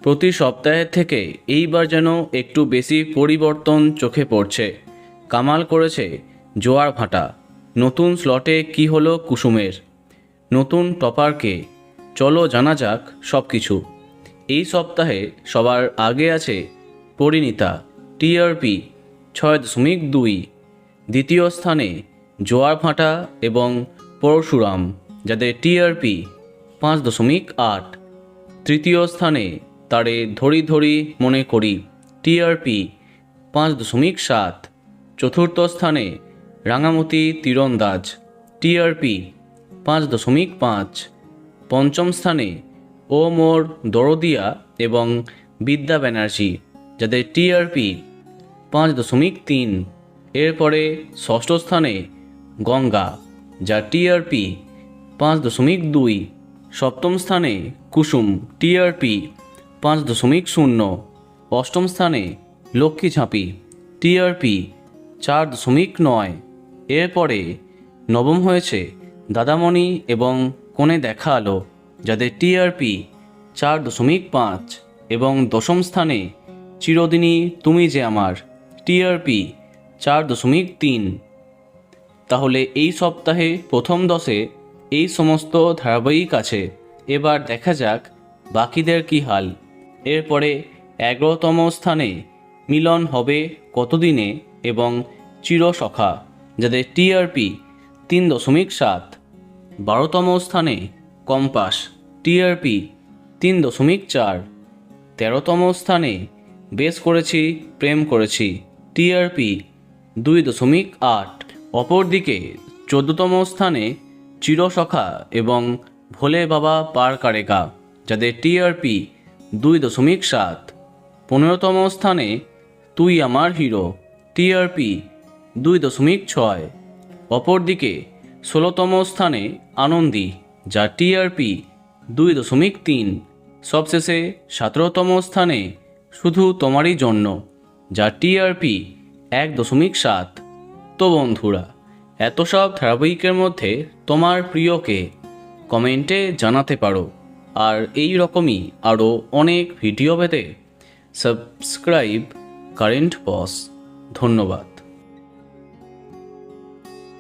প্রতি সপ্তাহের থেকে এইবার যেন একটু বেশি পরিবর্তন চোখে পড়ছে। কামাল করেছে জোয়ার ভাটা। নতুন স্লটে কি হলো কুসুমের, নতুন টপারকে, চলো জানা যাক সব কিছু। এই সপ্তাহে সবার আগে আছে পরিণীতা, টিআরপি 6.2। দ্বিতীয় স্থানে জোয়ার ভাটা এবং পরশুরাম, যাদের টিআরপি 5.8। তৃতীয় স্থানে তারে ধরি ধরি মনে করি, টিআরপি 5.7। চতুর্থ স্থানে রাঙামতি তীরন্দাজ, টিআরপি 5.5। পঞ্চম স্থানে ও মোর দরদিয়া এবং বিদ্যা ব্যানার্জি, যাদের টিআরপি 5.3। এরপরে ষষ্ঠ স্থানে গঙ্গা, যার টিআরপি 5.2। সপ্তম স্থানে কুসুম, টিআরপি 5.0। অষ্টম স্থানে লক্ষ্মী ঝাঁপি, টিআরপি 4.9। এরপরে নবম হয়েছে দাদামণি এবং কোণে দেখা আলো, যাদের টিআরপি 4.5। এবং দশম স্থানে চিরদিনই তুমি যে আমার, টিআরপি 4.3। তাহলে এই সপ্তাহে প্রথম 10-এ এই সমস্ত ধারাবাহিক আছে। এবার দেখা যাক বাকিদের কি হাল। এরপরে 11তম স্থানে মিলন হবে কতদিনে এবং চিরসখা, যাদের টিআরপি 3.7। 12তম স্থানে কম্পাস, টিআরপি 3.4। 13তম স্থানে বেশ করেছি প্রেম করেছি, টিআরপি 2.8। অপরদিকে 14তম স্থানে চিরসখা এবং ভোলে বাবা পার কারেগা, যাদের টিআরপি 2.7। 15তম স্থানে তুই আমার হিরো, টিআরপি 2.6। অপরদিকে 16তম স্থানে আনন্দী, যা টিআরপি 2.3। সবশেষে 17তম স্থানে শুধু তোমারই জন্য, যা টিআরপি 1.7। তো বন্ধুরা, এত সব ধারাবাহিকের মধ্যে তোমার প্রিয়কে কমেন্টে জানাতে পারো। আর এই রকমই আরও অনেক ভিডিও পেতে সাবস্ক্রাইব কারেন্ট বস। ধন্যবাদ।